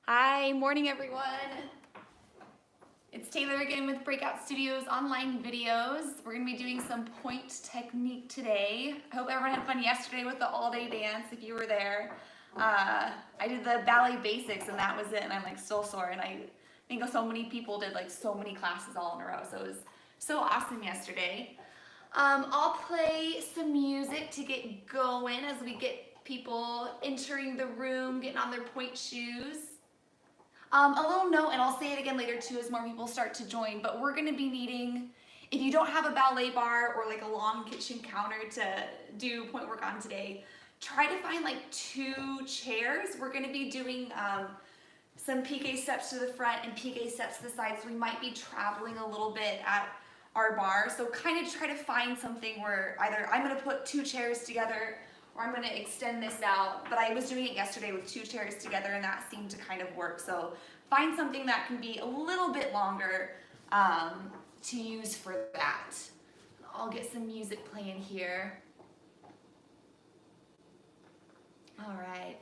Hi, morning everyone. It's Taylor again with Breakout Studios online videos. We're gonna be doing some pointe technique today. I hope everyone had fun yesterday with the all-day dance if you were there. I did the ballet basics and that was it, and I'm like still sore, and I think so many people did like so many classes all in a row, so it was so awesome yesterday. I'll play some music to get going as we get people entering the room, getting on their pointe shoes. A little note, and I'll say it again later too as more people start to join, but we're gonna be needing, if you don't have a ballet bar or like a long kitchen counter to do pointe work on today, try to find like 2 chairs. We're gonna be doing some PK steps to the front and PK steps to the side, so we might be traveling a little bit at our bar. So kind of try to find something where either I'm gonna put 2 chairs together or I'm gonna extend this out, but I was doing it yesterday with 2 chairs together and that seemed to kind of work. So find something that can be a little bit longer to use for that. I'll get some music playing here. All right.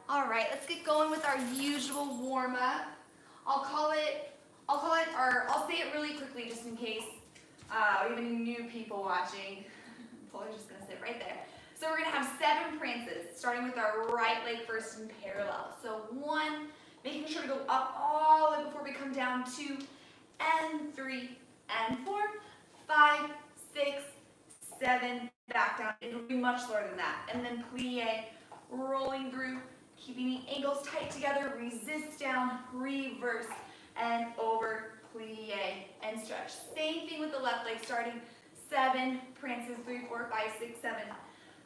All right, let's get going with our usual warm up. I'll say it really quickly just in case we have any new people watching. Paula's just gonna sit right there. So we're gonna have 7 prances, starting with our right leg first in parallel. So 1, making sure to go up all the way before we come down, 2, and 3, and 4, 5, 6, 7, back down. It'll be much slower than that. And then plie, rolling through, keeping the ankles tight together, resist down, reverse, and over, plie, and stretch. Same thing with the left leg, starting 7 prances, 3, 4, 5, 6, 7,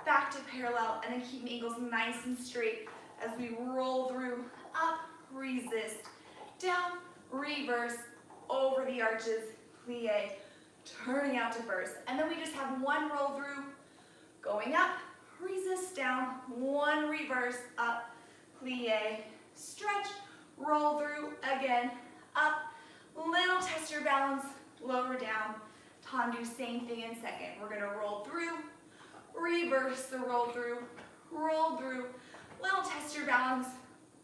back to parallel, and then keep the ankles nice and straight as we roll through, up, resist, down, reverse, over the arches, plie, turning out to first. And then we just have 1 roll through, going up, resist down, 1 reverse, up, plie, stretch, roll through, again, up, little test your balance, lower down, tendu, same thing in second. We're gonna roll through, reverse the roll through, little test your balance,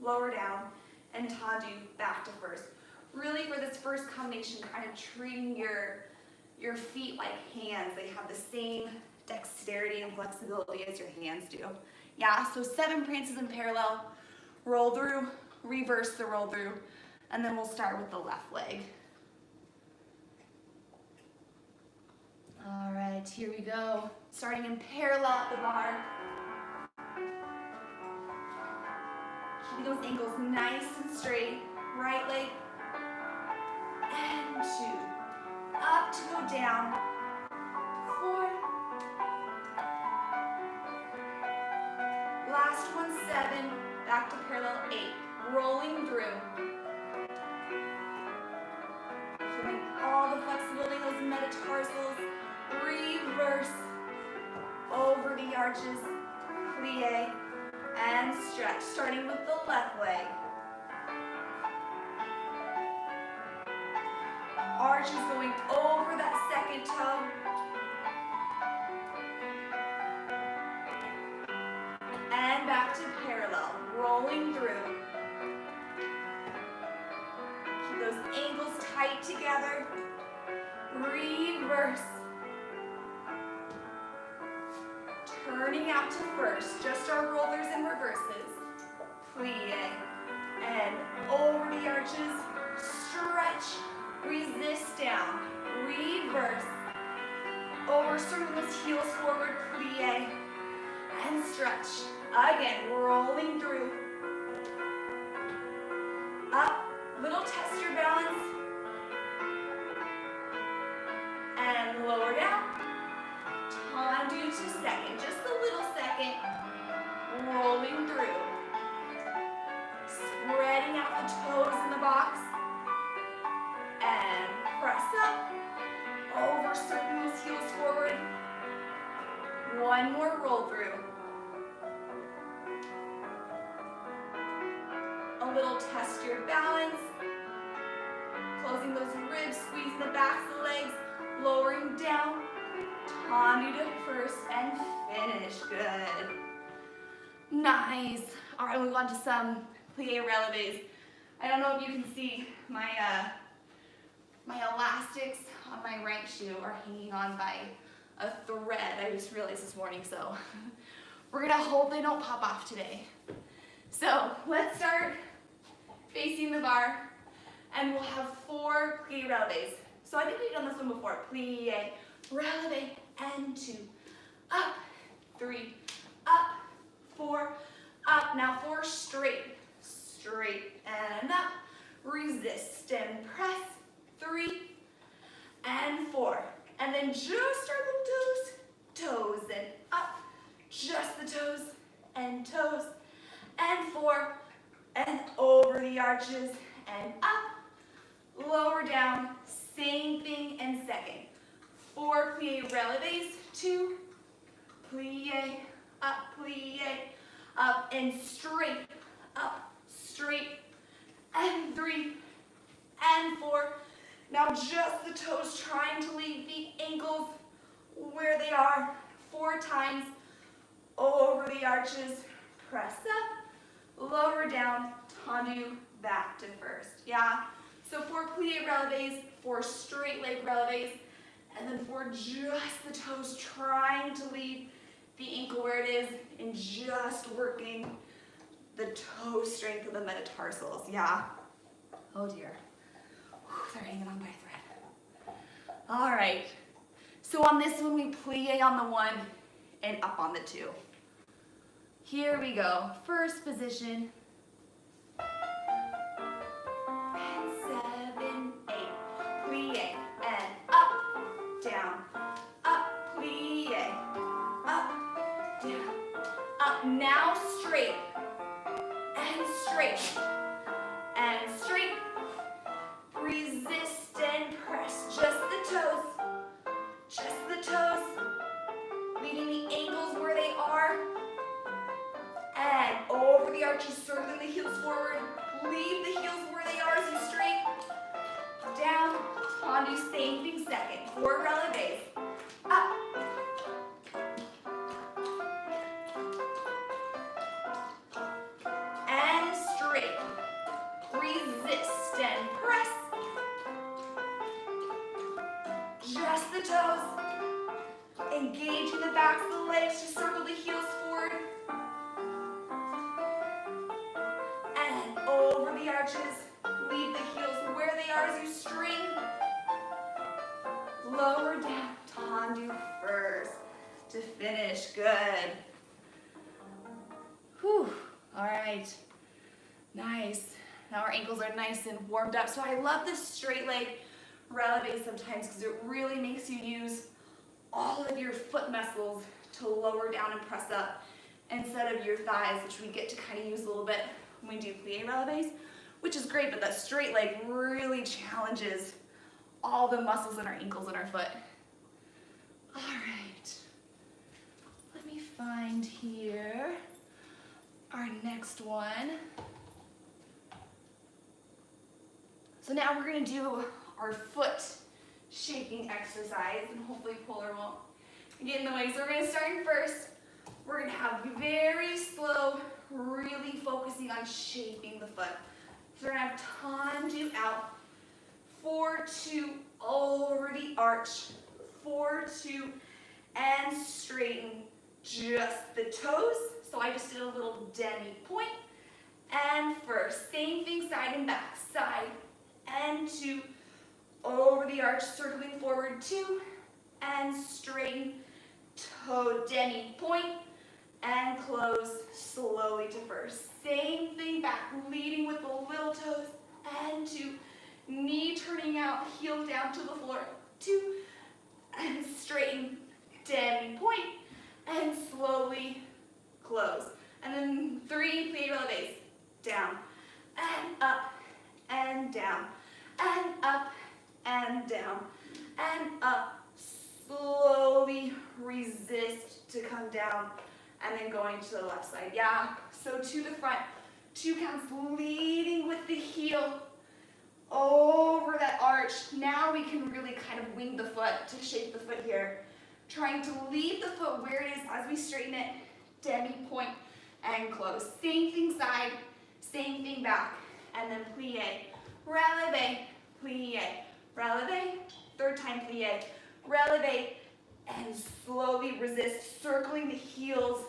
lower down, and tendu, back to first. Really for this first combination, kind of treating your feet like hands. They have the same dexterity and flexibility as your hands do. Yeah, so 7 prances in parallel, roll through, reverse the roll through, and then we'll start with the left leg. All right, here we go. Starting in parallel at the bar. Keep those ankles nice and straight. Right leg and 2. Up to go down. 4. Last one, 7. Back to parallel, 8. Rolling through. Feeling all the flexibility in those metatarsals. Reverse. Over the arches. Plie. And stretch. Starting with the left leg. Arches going over that second toe. And back to parallel, rolling through. Keep those ankles tight together. Reverse. Turning out to first, just our rollers and reverses. Plie. And over the arches, stretch. Resist down, reverse, over, circling those heels forward, plie, and stretch. Again, rolling through. Up, little test your balance. And lower down. Tendu to second, just a little second. Rolling through. Spreading out the toes in the box. And press up, over, circling those heels forward. One more roll through. A little test your balance. Closing those ribs, squeezing the backs of the legs, lowering down. Tendu to first and finish. Good. Nice. All right, we'll move on to some plie releves. I don't know if you can see my elastics on my rank shoe are hanging on by a thread. I just realized this morning, so we're gonna hope they don't pop off today. So let's start facing the bar, and we'll have 4 plie releves. So I think we've done this one before. Plie, releve, and 2. Up, 3, up, 4, up. Now 4 straight, straight, and up. Resist and press. 3 and 4. And then just our little toes, and up. Just the toes, and 4, and over the arches, and up. Lower down, same thing in second. 4 plie releves, 2, plie, up, and straight, up, straight, and 3, and 4. Now just the toes, trying to leave the ankles where they are. 4 times, over the arches, press up, lower down, tendu, back to first. Yeah? So 4 plie releves, 4 straight leg releves, and then 4 just the toes, trying to leave the ankle where it is, and just working the toe strength of the metatarsals. Yeah? Oh dear. They're hanging on by a thread. All right. So on this one, we plie on the 1 and up on the 2. Here we go. First position. And 7, 8. Plie and up, down, up, plie, up, down, up. Now straight and straight and straight. Resist and press, just the toes, leaving the ankles where they are, and over the arches, circling the heels forward, leave the heels where they are as you straight, down, tendu, same thing second, 4 releves, up, and straight, resist and press, just the toes, engaging the backs of the legs to circle the heels forward, and over the arches, leave the heels where they are as you string, lower down, tendu first to finish. Good. Whew. All right. Nice. Now our ankles are nice and warmed up. So I love this straight leg releve sometimes because it really makes you use all of your foot muscles to lower down and press up instead of your thighs, which we get to kind of use a little bit when we do plie releves, which is great, but that straight leg really challenges all the muscles in our ankles and our foot. All right, let me find here our next one. So now we're gonna do our foot shaking exercise, and hopefully Polar won't get in the way. So we're gonna start first. We're gonna have very slow, really focusing on shaping the foot. So we're gonna have tendu out, 4-2 over the arch, 4-2, and straighten just the toes. So I just did a little demi point. And first, same thing side and back, side and 2, over the arch, circling forward 2, and straighten, toe demi point, and close slowly to first. Same thing back, leading with the little toes, and 2, knee turning out, heel down to the floor, 2, and straighten, demi point, and slowly close. And then 3 plie releves, down, and up, and down, and up, and down, and up. Slowly resist to come down, and then going to the left side. Yeah, so to the front, 2 counts, leading with the heel over that arch. Now we can really kind of wing the foot to shape the foot here. Trying to leave the foot where it is as we straighten it, demi point, and close. Same thing side, same thing back, and then plie, releve, plie, releve, third time plie, releve, and slowly resist, circling the heels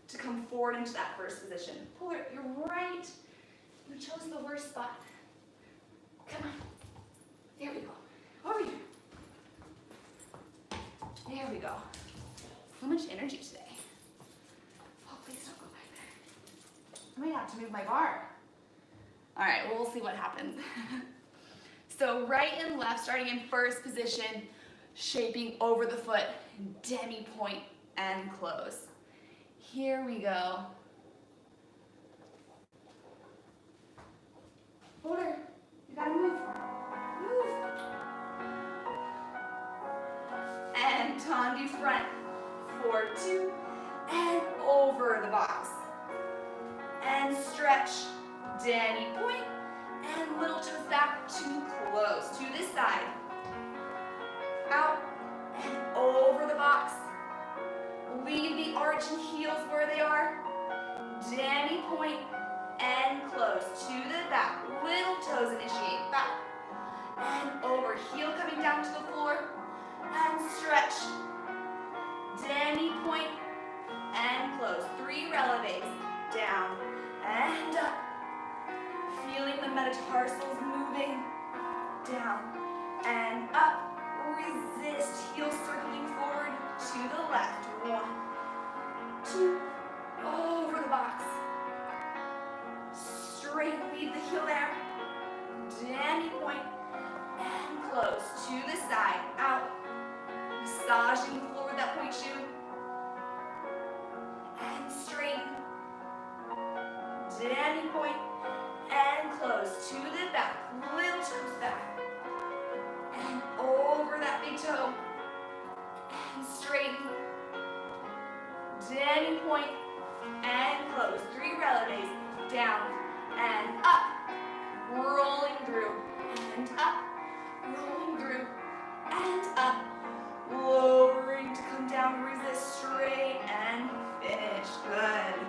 to come forward into that first position. Polar, you're right. You chose the worst spot. Come on. There we go. Over here. There we go. So much energy today. Oh, please don't go back there. I might have to move my bar. All right, well, we'll see what happens. So right and left, starting in first position, shaping over the foot, demi point, and close. Here we go. Polar, you gotta move. Move. And tendu front, 4-2, and over the box. And stretch, demi point, and little toes back to close. To this side. Out and over the box. Leave the arch and heels where they are. Demi point and close. To the back. Little toes initiate. Back. And over. Heel coming down to the floor. And stretch. Demi point and close. 3 releves. Down and up. Feeling the metatarsals moving. Down and up. Resist, heels circling forward to the left. 1, 2, over the box. Straight, leave the heel there. Demi point, and close. To the side, out. Massaging the floor with that point shoe. And straighten. Demi point, and close. To the back, little toes back. And over that big toe, and straighten, demi point, and close. 3 releves, down, and up, rolling through, and up, rolling through, and up, lowering to come down, resist, straight, and finish. Good.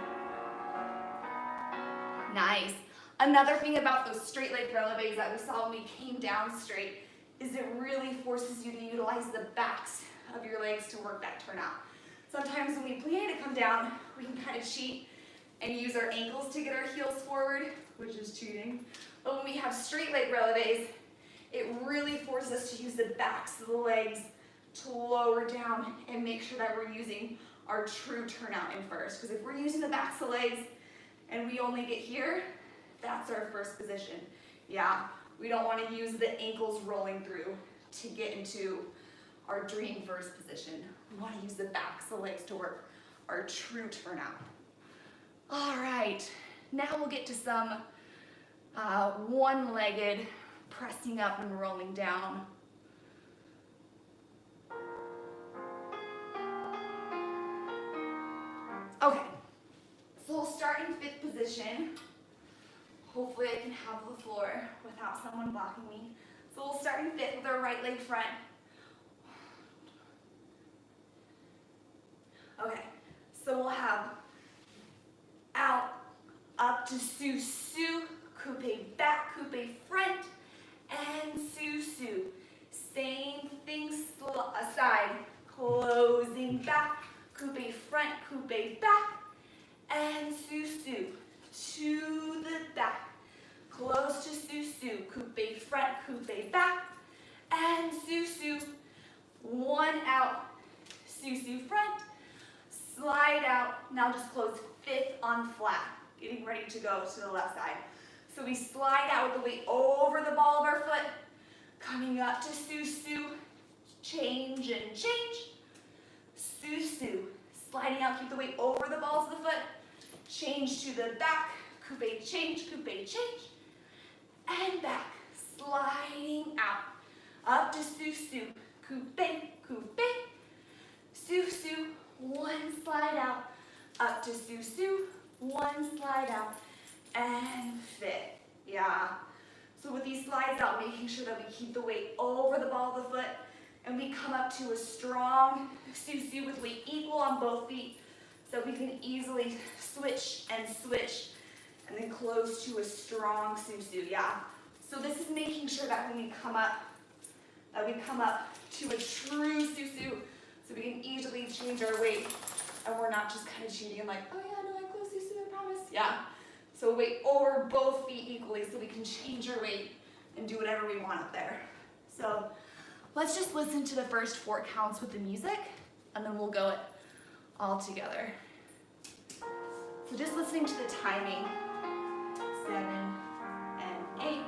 Nice. Another thing about those straight leg releves that we saw when we came down straight is it really forces you to utilize the backs of your legs to work that turnout. Sometimes when we plie to come down, we can kind of cheat and use our ankles to get our heels forward, which is cheating. But when we have straight leg releves, it really forces us to use the backs of the legs to lower down and make sure that we're using our true turnout in first. Because if we're using the backs of the legs and we only get here, That's our first position. Yeah, we don't want to use the ankles rolling through to get into our dream first position. We want to use the backs of the legs to work our true turnout. All right, now we'll get to some one-legged pressing up and rolling down. Okay, so we'll start in fifth position. Hopefully I can have the floor without someone blocking me. So we'll start in fifth with our right leg front. Okay, so we'll have out, up to Su-Su, coupe back, coupe front, and Su-Su. Same thing, aside, closing back, coupe front, coupe back, and Su-Su. To the back, close to Su-Su, coupe front, coupe back, and Su-Su. One out, Su-Su front, slide out. Now just close fifth on flat, getting ready to go to the left side. So we slide out with the weight over the ball of our foot, coming up to Su-Su, change and change. Su-Su, sliding out, keep the weight over the balls of the foot, change to the back, coupe change, and back, sliding out, up to Su-Su, coupe, Su-Su, one slide out, up to Su-Su, one slide out, and fifth. Yeah. So with these slides out, making sure that we keep the weight over the ball of the foot, and we come up to a strong Su-Su with weight equal on both feet, so we can easily switch, and then close to a strong Su-Su. Yeah. So this is making sure that when we come up, to a true Su-Su, so we can easily change our weight, and we're not just kind of cheating like, oh yeah, no, I closed Su-Su, I promise. Yeah. So weight over both feet equally, so we can change our weight and do whatever we want up there. So let's just listen to the first 4 counts with the music, and then we'll go it all together. So just listening to the timing, 7 and 8,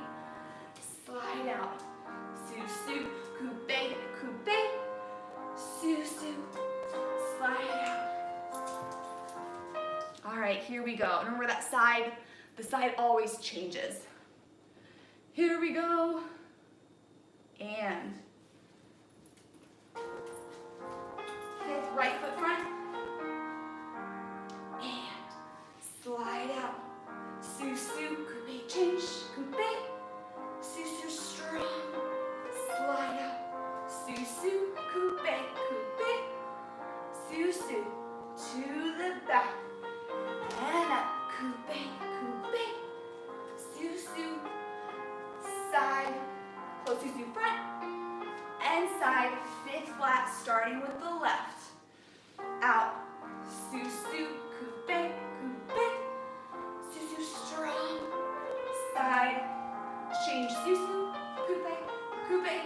slide out, Su-Su, coupe, Su-Su, slide out. All right, here we go. Remember that side, the side always changes. Here we go, and fifth, right foot front, and slide out, Su-Su, coupe change, coupe, Su-Su strong, slide out, Su-Su, coupe, Su-Su, to the back, and up, coupe, Su-Su, side, close Su-Su front, and side, fifth flat, starting with the left, out, Su-Su, coupe, Su-Su strong, side, change Su-Su, coupe,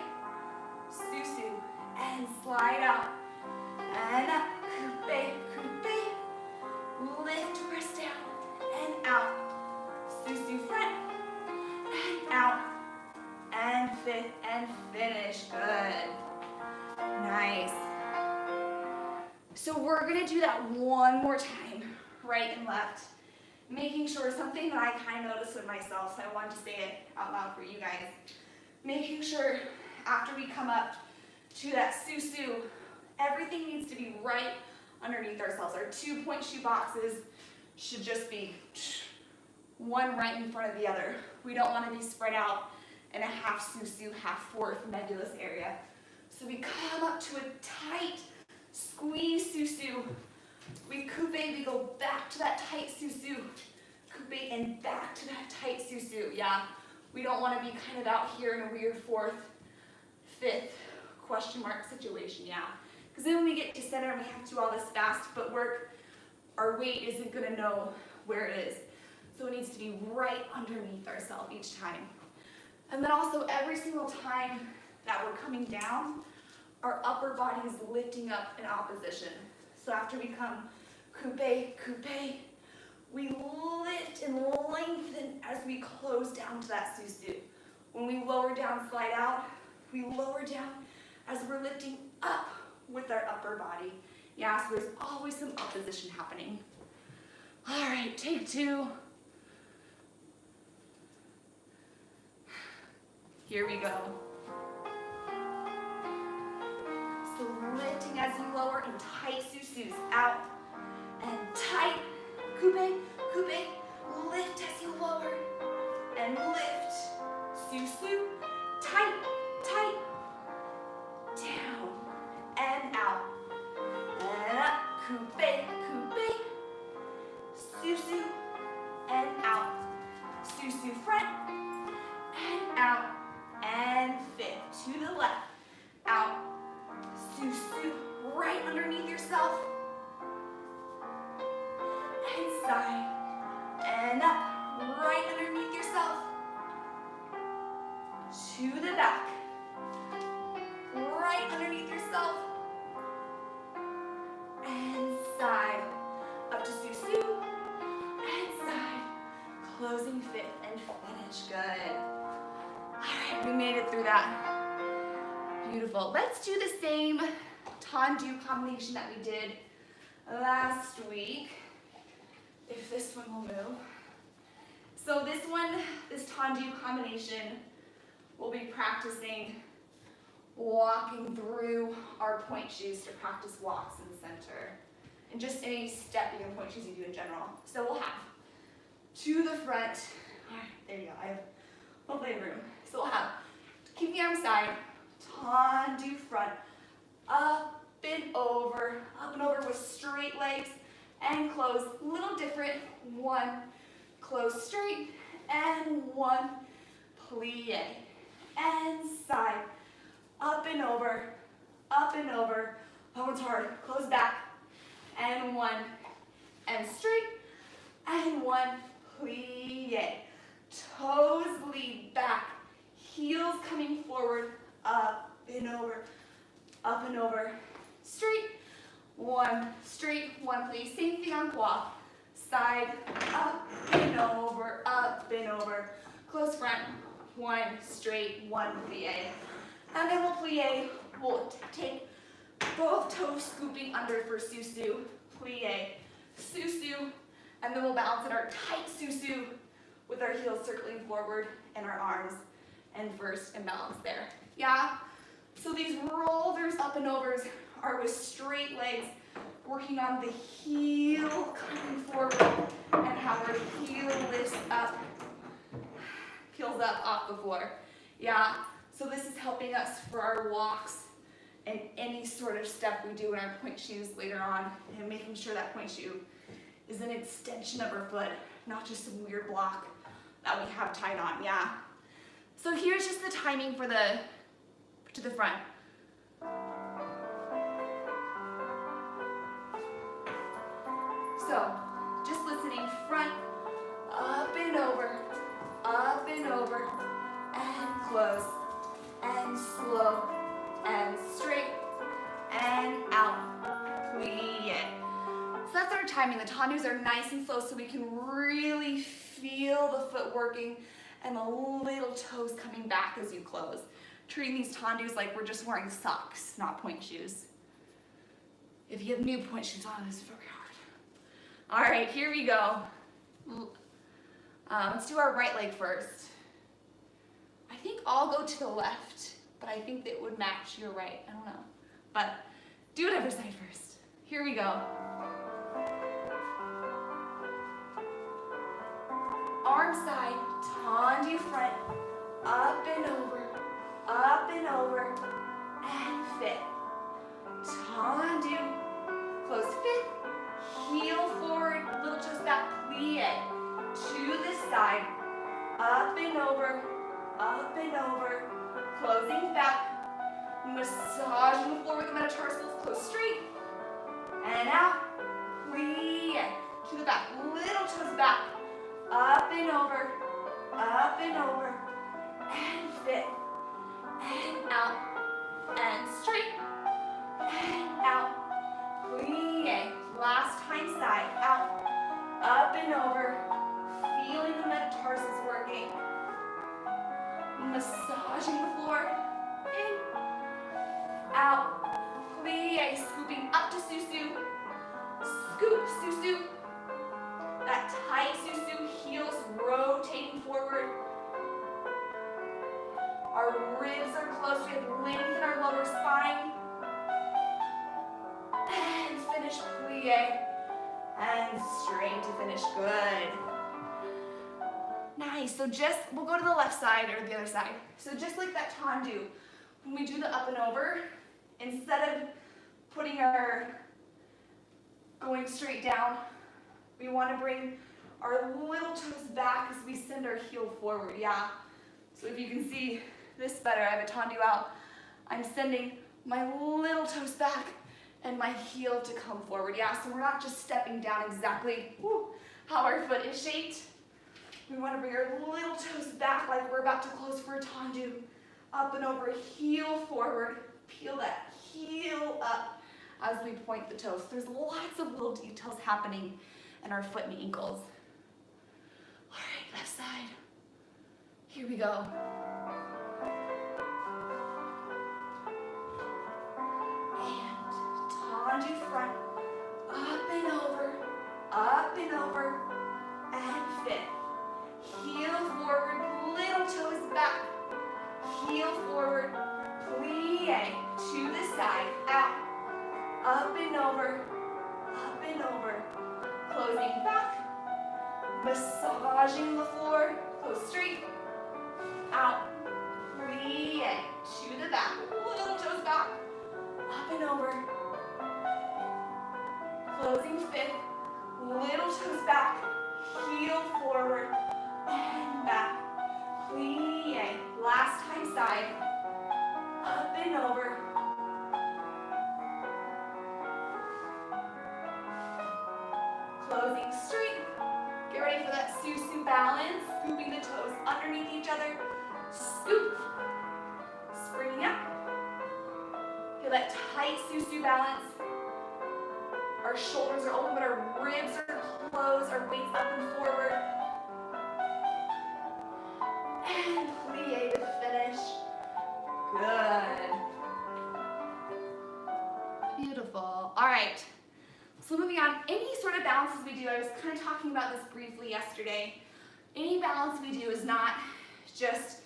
Su-Su, and slide out, and up, coupe, lift, press down, and out, Su-Su front, and out, and fifth, and finish, good, nice. So we're gonna do that one more time, right and left, making sure something that I kind of noticed with myself, so I wanted to say it out loud for you guys, making sure after we come up to that Su-Su, everything needs to be right underneath ourselves. Our 2-point shoe boxes should just be one right in front of the other. We don't want to be spread out in a half Su-Su, half fourth nebulous area. So we come up to a tight squeeze Su-Su. We coupe, we go back to that tight Su-Su. Coupe and back to that tight Su-Su. Yeah, we don't want to be kind of out here in a weird fourth, fifth question mark situation. Yeah. Because then when we get to center and we have to do all this fast footwork, our weight isn't going to know where it is. So it needs to be right underneath ourselves each time. And then also every single time that we're coming down, our upper body is lifting up in opposition. So after we come coupe, we lift and lengthen lengthen as we close down to that susu. When we lower down, slide out, we lower down as we're lifting up with our upper body. Yeah, so there's always some opposition happening. All right, take 2. Here we go. So lifting as you lower and tight susus out and tight coupe, coupe, lift as you lower and lift, susu, tight, tight, down and out and up, coupe, coupe, susu and out, susu front and out and fit to the left, out, susu right underneath yourself and side and up, right underneath yourself to the back, right underneath yourself and side, up to susu and side, closing fifth and finish. Good. All right, we made it through that. Beautiful. Let's do the same tendu combination that we did last week, if this one will move. So this tendu combination, we'll be practicing walking through our point shoes to practice walks in the center. And just any stepping and point shoes you do in general. So we'll have to the front. All right, there you go. I have hopefully I have room. So we'll have, keep the arm side, tendu front, up and over with straight legs and close. A little different. 1, close straight, and 1, plie, and side, up and over, that one's hard, close back, and 1, and straight, and 1, plie, toes lead back, heels coming forward, up and over, straight, 1, straight, 1, plie, same thing on quad, side, up and over, close front, 1, straight, 1, plie, and then we'll plie, we'll take both toes scooping under for susu, plie, susu, and then we'll balance in our tight susu with our heels circling forward and our arms and first and balance there. Yeah? So these rollers up and overs are with straight legs, working on the heel coming forward and how our heel lifts up, peels up off the floor. Yeah? So this is helping us for our walks and any sort of step we do in our point shoes later on, and making sure that point shoe is an extension of our foot, not just some weird block that we have tied on. Yeah. So here's just the timing for the to the front. So just listening, front, up and over, and close, and slow, and straight, and out, plie. So that's our timing. The tendus are nice and slow so we can really feel the foot working and the little toes coming back as you close. Treating these tendus like we're just wearing socks, not point shoes. If you have new point shoes on, it's very hard. All right, here we go. Let's do our right leg first. I think I'll go to the left, but I think that would match your right. I don't know. But do whatever side first. Here we go. Arm side, tendu front, up and over, and fit. Tendu, close fit, heel forward, little toes back, plie, to the side, up and over, closing back, massaging the floor with the metatarsals, close straight, and out, plie, to the back, little toes back, up and over, and fit, and out, and straight, and out, plie, last time side, out, up and over, feeling the metatarsals, massaging the floor, in, out, plie, scooping up to susu, scoop, susu, that tight susu, heels rotating forward. Our ribs are close, we have length in our lower spine. And finish plie, and straight to finish, good. Nice, so we'll go to the left side or the other side. So just like that tendu, when we do the up and over, instead of going straight down, we want to bring our little toes back as we send our heel forward, yeah. So if you can see this better, I have a tendu out. I'm sending my little toes back and my heel to come forward, yeah. So we're not just stepping down exactly how our foot is shaped. We want to bring our little toes back like we're about to close for a tendu. Up and over, heel forward, peel that heel up as we point the toes. There's lots of little details happening in our foot and ankles. All right, left side. Here we go. And tendu front, up and over, and fit. Heel forward, little toes back. Heel forward, plie to the side, out, up and over, closing back, massaging the floor, close straight, out, plie to the back, little toes back, up and over, closing fifth, little toes back, heel forward, and back, plie, last time side, up and over, closing straight, get ready for that susu balance, scooping the toes underneath each other, scoop, springing up, feel that tight susu balance, our shoulders are open but our ribs are closed, our weight's up and forward, and plie to finish. Good. Beautiful. All right. So moving on, any sort of balances we do, I was kind of talking about this briefly yesterday. Any balance we do is not just,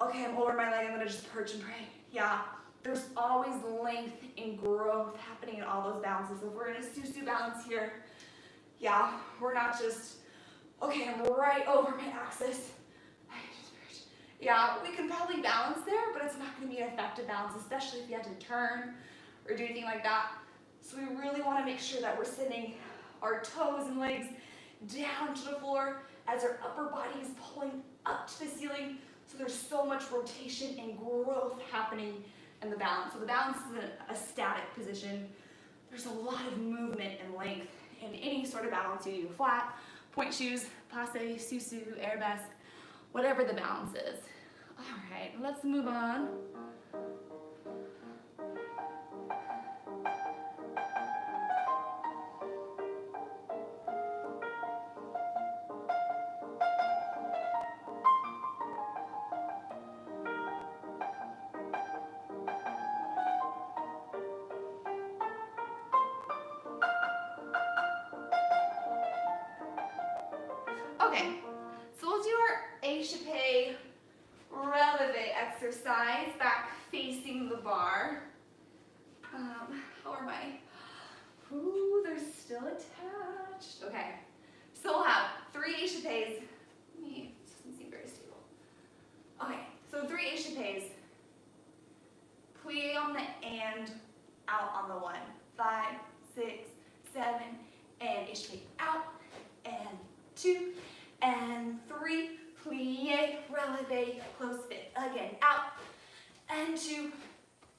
okay, I'm over my leg, I'm gonna just perch and pray. Yeah, there's always length and growth happening in all those balances. So if we're in a susu balance here, yeah, we're not just, okay, I'm right over my axis. Yeah, we can probably balance there, but it's not going to be an effective balance, especially if you had to turn or do anything like that. So we really want to make sure that we're sending our toes and legs down to the floor as our upper body is pulling up to the ceiling. So there's so much rotation and growth happening in the balance. So the balance isn't a static position. There's a lot of movement and length in any sort of balance you do. Flat, point shoes, passe, susu, arabesque, whatever the balance is. All right, let's move on. Okay, so we'll do our échappé releve exercise, back facing the bar. How are my, ooh, they're still attached. Okay, so we'll have 3 échappés. This doesn't seem very stable. Okay, so 3 échappés. Plie on the and, out on the 1. 5, 6, 7, and échappé out, and 2, and 3, plie, releve, close fit. Again, out, and 2,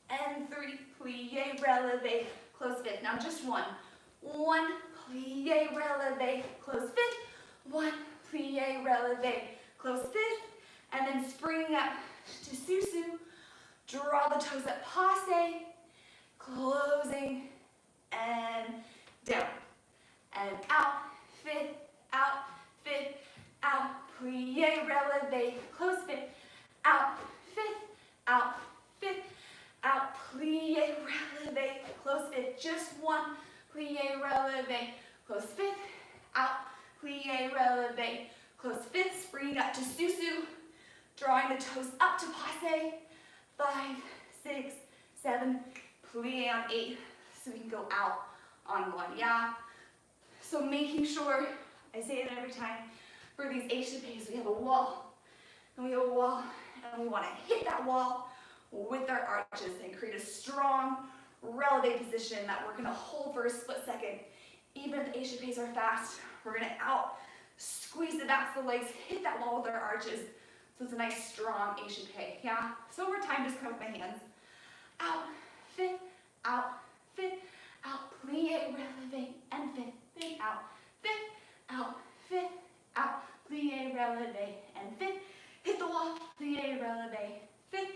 and 3, plie, releve, close fit. Now just 1. 1, plie, releve, close fit. 1, plie, releve, close fit. And then springing up to susu, draw the toes up, passe, closing, and down, and out, fit, out, plie, releve, close fit, out, plie, releve, close fifth, out, plie, releve, close fifth, springing up to susu, drawing the toes up to passe, 5, 6, 7, plie on 8, so we can go out on 1, yeah? So making sure, I say it every time, for these HPs, we have a wall, and we have a wall, and we want to hit that wall with our arches and create a strong releve position that we're going to hold for a split second. Even if the HPs are fast, we're going to out, squeeze the backs of the legs, hit that wall with our arches. So it's a nice strong HP, yeah? So over time, just come with my hands. Out, fifth, out, plie, releve, and fifth, out, plie, releve, and fifth, hit the wall, plie, releve, fifth,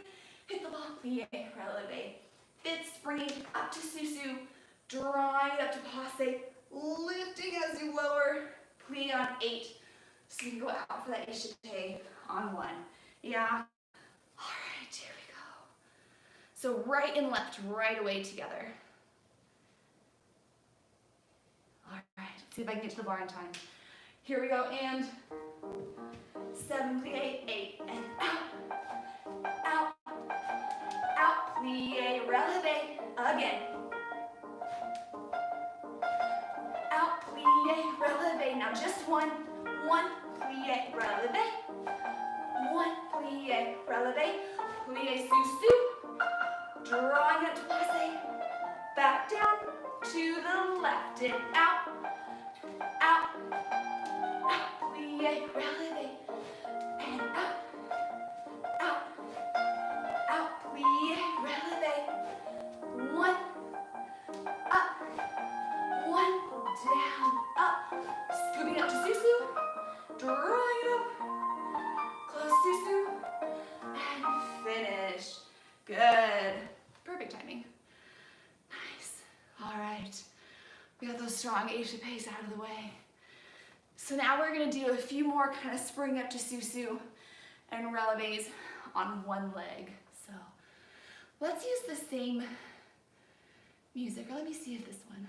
hit the wall, plie, releve, fifth, springing up to susu, drawing it up to passe, lifting as you lower, plie on 8, so you can go out for that HP on 1, yeah? All right, here we go. So right and left, right away together. All right, let's see if I can get to the bar in time. Here we go, and 7, plie, 8, and out, plie, releve, again. Out, plie, releve, now just one, plie, releve, 1, plie, releve, plie, susu, drawing it to passe, back down, to the left, and out, plie, releve, and out, plie, releve, 1, up, 1, down, up, scooping up to susu, drawing it up, close susu, and finish. Good. Perfect timing. Nice. All right. We got those strong HPs out of the way. So now we're going to do a few more kind of spring up to susu and releves on one leg. So let's use the same music, or let me see if this one.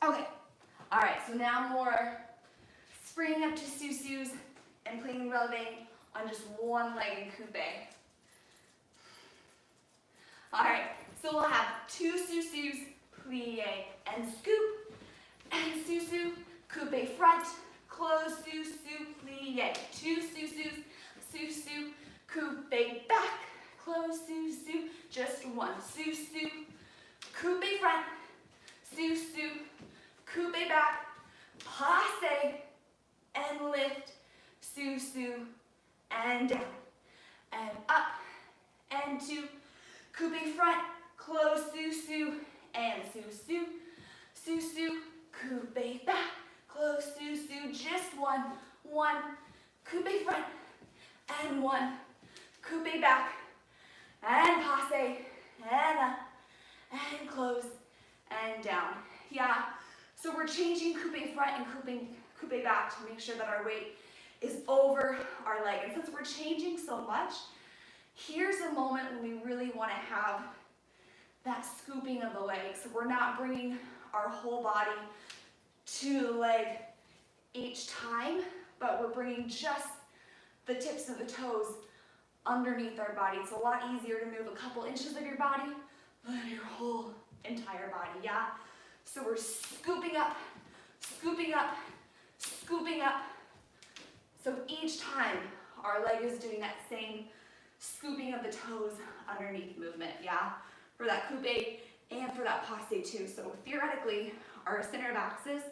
Okay, all right, so now more springing up to susus and playing releve on just one leg in coupe. All right, so we'll have 2 susus, plie, and scoop, and susu, coupe front, close susu, plie, 2 susus, susu, coupe back, close susu, just 1, susu, coupe front, susu, coupe back, passe, and lift, susu, and down, and up, and 2, coupe front, close susu, and susu, susu, coupe back, close susu, just 1, coupe front, and 1, coupe back, and passe, and up, and close, and down. Yeah, so we're changing coupe front and coupe back to make sure that our weight is over our leg. And since we're changing so much, here's a moment when we really want to have that scooping of the leg. So we're not bringing our whole body to the leg each time, but we're bringing just the tips of the toes underneath our body. It's a lot easier to move a couple inches of your body than your whole entire body, yeah? So we're scooping up, scooping up, scooping up. So each time our leg is doing that same scooping of the toes underneath movement, yeah? For that coupe and for that passe too. So theoretically, our center of axis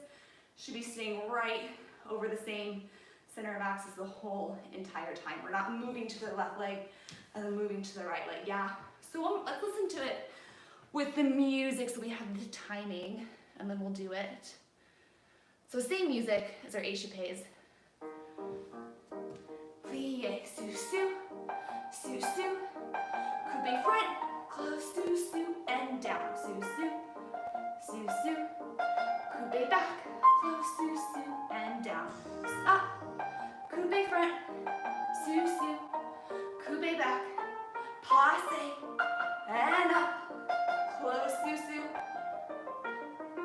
should be staying right over the same center of axis the whole entire time. We're not moving to the left leg and then moving to the right leg, yeah? So let's listen to it with the music so we have the timing, and then we'll do it. So same music as our échappés. Plie, sous-sous, sous-sous, coupe front, close, sous-sous, and down, sous-sous, sous-sous, coupe back, close, sous-sous, and down, up, coupe front, sous-sous, coupe back, passe, and up, close, sous-sous,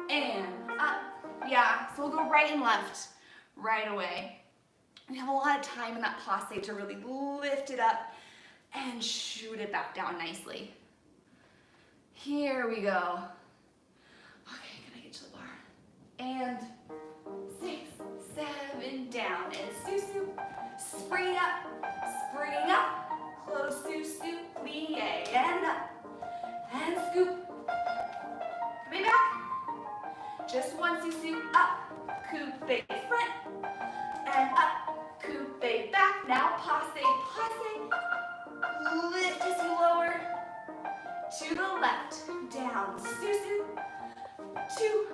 and up. Yeah, so we'll go right and left right away. We have a lot of time in that passe to really lift it up and shoot it back down nicely. Here we go. Okay, can I get to the bar? And 6, 7, down, and sous-sous, spring up, close, sous-sous, plie, and up, and scoop, come back, just one sous-sous, up, coupe front, and up, coupe back, now passe, lift as you lower, to the left, down, sous-sous, 2,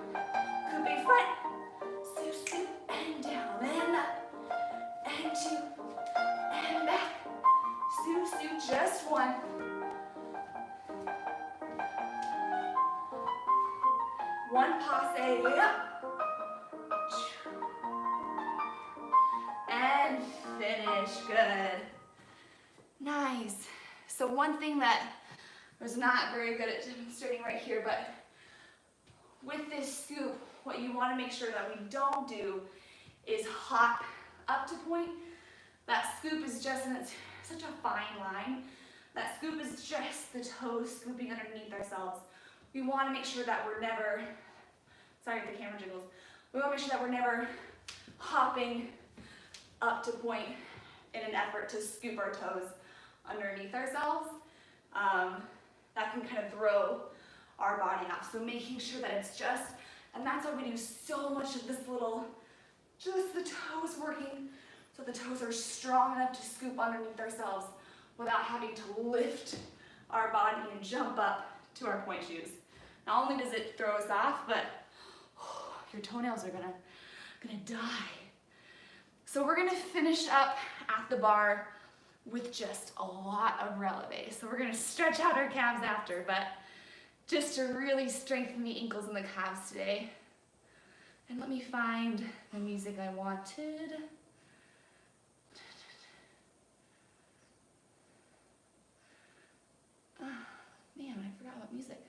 coupe front, sous-sous, and down, and up, and 2, and back, sous-sous, just 1, one passe, up, and finish, good. Nice. So one thing that I was not very good at demonstrating right here, but with this scoop, what you want to make sure that we don't do is hop up to point. That scoop is just, and it's such a fine line, that scoop is just the toes scooping underneath ourselves. We want to make sure that we're never, sorry if the camera jiggles, we want to make sure that we're never hopping up to point in an effort to scoop our toes underneath ourselves. That can kind of throw our body off. So making sure that it's just, and that's why we do so much of this little, just the toes working, so the toes are strong enough to scoop underneath ourselves without having to lift our body and jump up to our point shoes. Not only does it throw us off, but your toenails are gonna die. So we're gonna finish up at the bar with just a lot of releve. So we're gonna stretch out our calves after, but just to really strengthen the ankles and the calves today. And let me find the music I wanted. Oh, man, I forgot what music.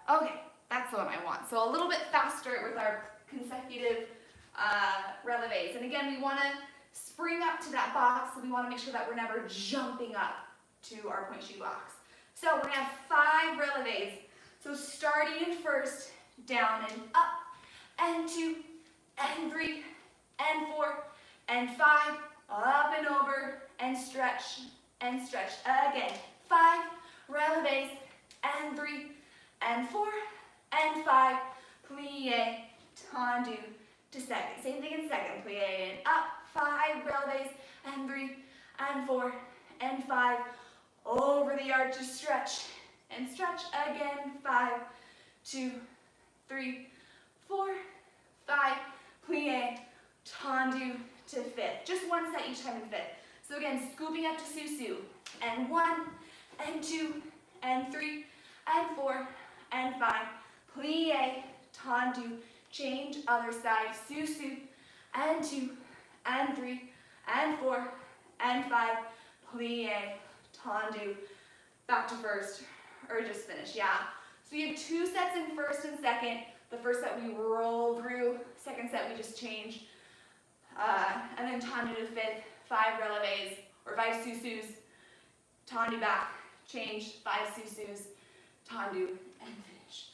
Okay, that's the one I want. So a little bit faster with our consecutive releves. And again, we want to spring up to that box, so we want to make sure that we're never jumping up to our point shoe box. So we're going to have 5 releves. So starting in first, down and up, and 2, and 3, and 4, and 5, up and over, and stretch, again. 5 releves, and 3, and 4, and 5, plie, tendu to second. Same thing in second, plie and up, 5 releves, and 3, and 4, and 5, over the arch to stretch, and stretch again, 5, 2, 3, 4, 5, plie, tendu to fifth. Just one set each time in fifth. So again, scooping up to sous-sous, and 1, and 2, and 3, and 4, and 5, plie, tendu, change other side, sous-sous, and 2, and 3, and 4, and 5, plie, tendu, back to first, or just finish, yeah. So we have 2 sets in first and second. The first set we roll through, second set we just change, and then tendu to fifth, 5 releves, or 5 sous-sous, tendu back, change, 5 susus, tendu, and finish.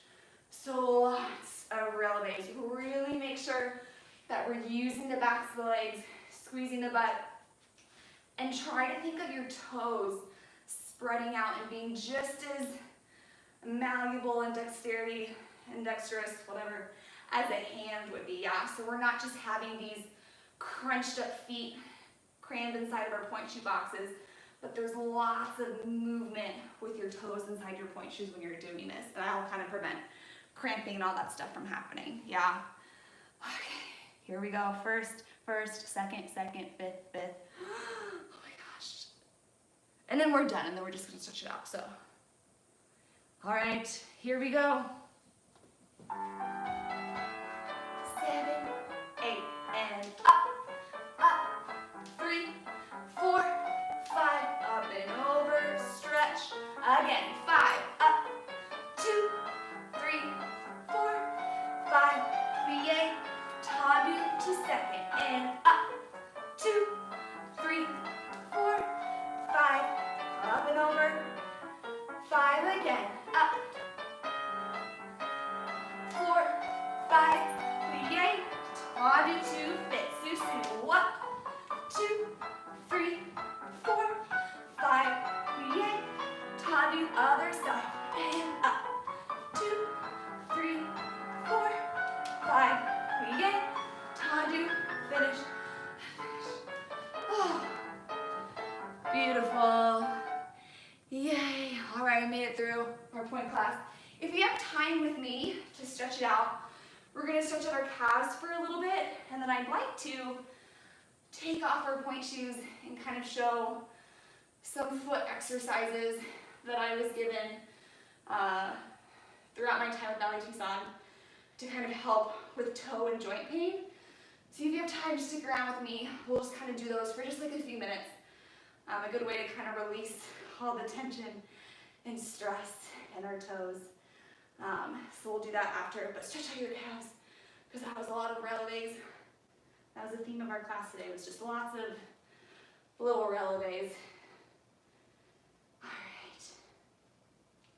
So lots of relevés. Really make sure that we're using the backs of the legs, squeezing the butt, and try to think of your toes spreading out and being just as malleable and dexterous, whatever, as a hand would be, yeah? So we're not just having these crunched up feet crammed inside of our pointe shoe boxes, but there's lots of movement with your toes inside your pointe shoes when you're doing this, and that'll kind of prevent cramping and all that stuff from happening, yeah? Okay, here we go. First, second, fifth. Oh my gosh. And then we're done, and then we're just gonna stretch it out, so. All right, here we go. 7, 8, and up, 3, 4, 5, up and over, stretch. Again, 5, up, 2, 3, 4, 5, plie, tendu to second, and up, 2, 3, 4, 5, up and over, 5 again, up, 4, 5, plie, tendu to fit, susu, up, 2, 3, 4, 5, plie, tendu, other side, and up, 2, 3, 4, 5, plie, tendu, finish. Oh, beautiful. Yay. All right, I made it through our pointe class. If you have time with me to stretch it out, we're going to stretch out our calves for a little bit, and then I'd like to take off our pointe shoes and kind of show some foot exercises that I was given throughout my time with Ballet Tucson to kind of help with toe and joint pain. So if you have time to stick around with me, we'll just kind of do those for just like a few minutes. A good way to kind of release all the tension and stress in our toes. So we'll do that after, but stretch out your calves, because that was a lot of relevés. That was the theme of our class today, was just lots of little relevés. All right.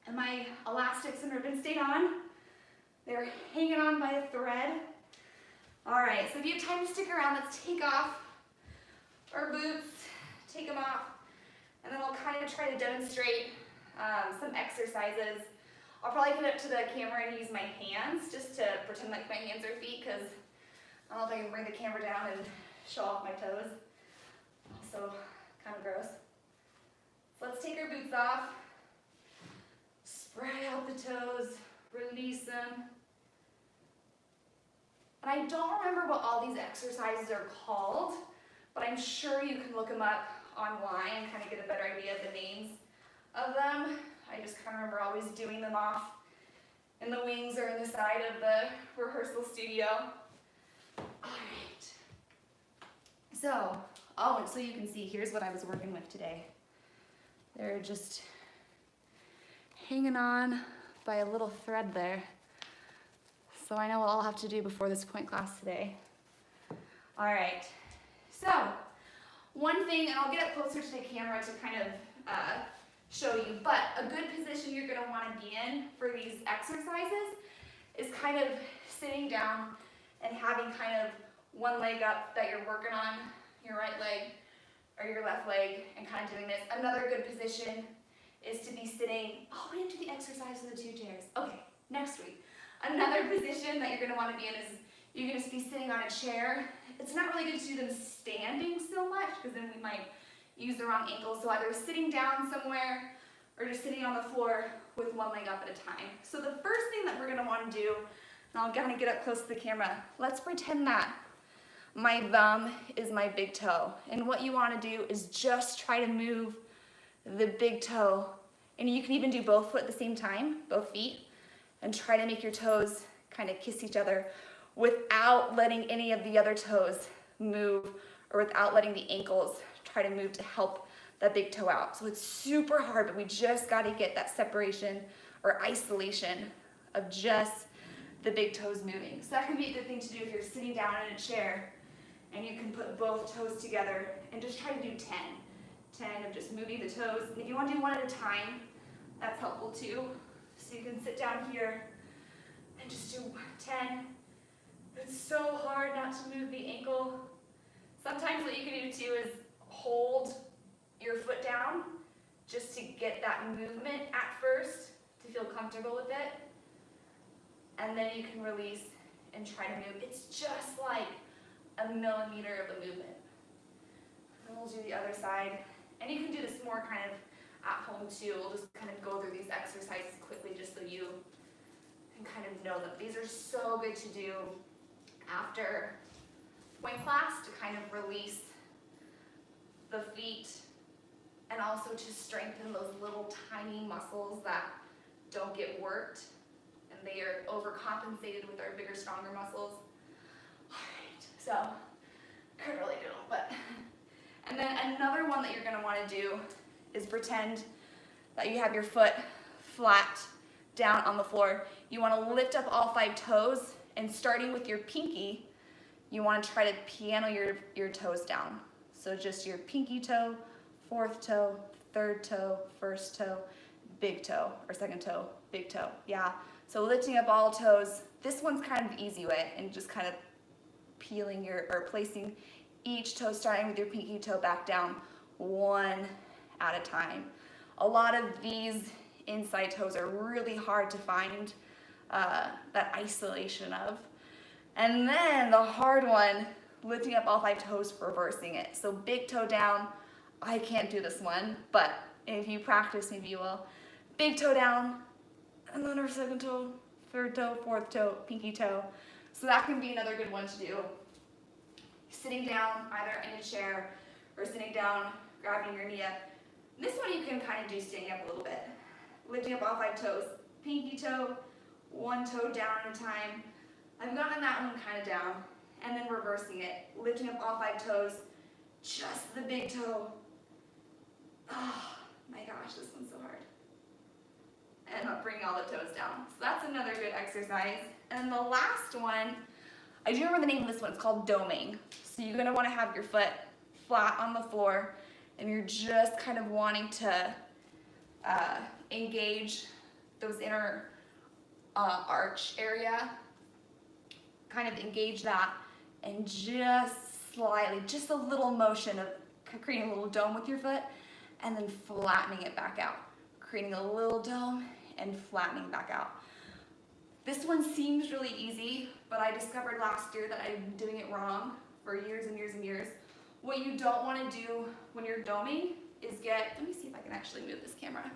And my elastics and ribbon stayed on. They're hanging on by a thread. All right, so if you have time to stick around, let's take off our boots, take them off, and then we'll kind of try to demonstrate some exercises. I'll probably get up to the camera and use my hands just to pretend like my hands are feet, because I don't know if I can bring the camera down and show off my toes. Also kind of gross. So let's take our boots off, spread out the toes, release them. And I don't remember what all these exercises are called, but I'm sure you can look them up online and kind of get a better idea of the names of them. I just kind of remember always doing them off in the wings or in the side of the rehearsal studio. All right. So, and so you can see, here's what I was working with today. They're just hanging on by a little thread there. So I know what I'll have to do before this pointe class today. All right. So, one thing, and I'll get up closer to the camera to kind of show you, but a good position you're going to want to be in for these exercises is kind of sitting down and having kind of one leg up that you're working on, your right leg or your left leg, and kind of doing this. Another good position is to be sitting, we didn't do the exercise of the 2 chairs. Okay, next week. Another position that you're going to want to be in is you're going to be sitting on a chair. It's not really good to do them standing so much, because then we might use the wrong ankle. So either sitting down somewhere or just sitting on the floor with one leg up at a time. So the first thing that we're going to want to do, and I'll kind of get up close to the camera, let's pretend that my thumb is my big toe. And what you want to do is just try to move the big toe. And you can even do both foot at the same time, both feet, and try to make your toes kind of kiss each other without letting any of the other toes move, or without letting the ankles try to move to help that big toe out. So it's super hard, but we just got to get that separation or isolation of just the big toes moving. So that can be a good thing to do if you're sitting down in a chair and you can put both toes together and just try to do 10 of just moving the toes. And if you want to do one at a time, That's helpful too. So you can sit down here and just do 10. It's so hard not to move the ankle. Sometimes what you can do too is hold your foot down just to get that movement at first, to feel comfortable with it. And then you can release and try to move. It's just like a millimeter of a movement. And we'll do the other side. And you can do this more kind of at home too. We'll just kind of go through these exercises quickly just so you can kind of know them. These are so good to do after Pointe class to kind of release the feet and also to strengthen those little tiny muscles that don't get worked and they are overcompensated with our bigger, stronger muscles. All right, so couldn't really do them, but. And then another one that you're gonna wanna do is pretend that you have your foot flat down on the floor. You wanna lift up all 5 toes, and starting with your pinky, you wanna try to piano your toes down. So just your pinky toe, 4th toe, 3rd toe, 1st toe, big toe, or 2nd toe, big toe, yeah. So lifting up all toes. This one's kind of the easy way, and just kind of peeling or placing each toe, starting with your pinky toe back down, one at a time. A lot of these inside toes are really hard to find that isolation of. And then the hard one, lifting up all 5 toes, reversing it. So big toe down. I can't do this one, but if you practice, maybe you will. Big toe down, and then our 2nd toe, 3rd toe, 4th toe, pinky toe. So that can be another good one to do. Sitting down, either in a chair or sitting down, grabbing your knee up. This one you can kind of do standing up a little bit. Lifting up all 5 toes. Pinky toe, 1 toe down at a time. I've gotten that one kind of down. And then reversing it. Lifting up all 5 toes. Just the big toe. Oh my gosh, this one's so hard. And bringing all the toes down. So that's another good exercise. And the last one, I do remember the name of this one. It's called doming. So you're gonna wanna have your foot flat on the floor, and you're just kind of wanting to engage those inner arch area. Kind of engage that, and just slightly, just a little motion of creating a little dome with your foot, and then flattening it back out. Creating a little dome and flattening back out. This one seems really easy, but I discovered last year that I've been doing it wrong for years and years and years. What you don't want to do when you're doming is let me see if I can actually move this camera.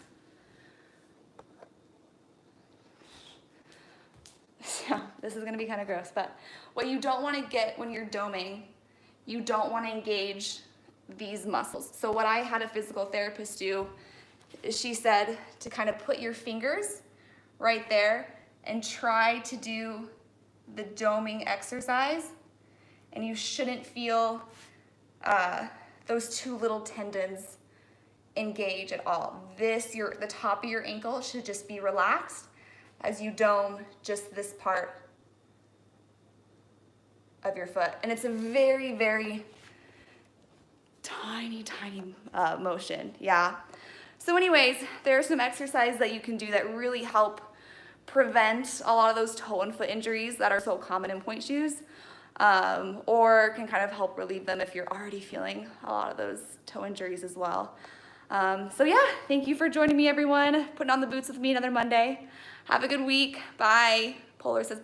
So this is going to be kind of gross, but what you don't want to get when you're doming, you don't want to engage these muscles. So what I had a physical therapist do is she said to kind of put your fingers right there and try to do the doming exercise, and you shouldn't feel those 2 little tendons engage at all. The top of your ankle should just be relaxed as you dome just this part of your foot. And it's a very, very tiny, tiny motion, yeah. So anyways, there are some exercises that you can do that really help prevent a lot of those toe and foot injuries that are so common in pointe shoes, or can kind of help relieve them if you're already feeling a lot of those toe injuries as well. So yeah, thank you for joining me, everyone, putting on the boots with me another Monday. Have a good week. Bye. Polar says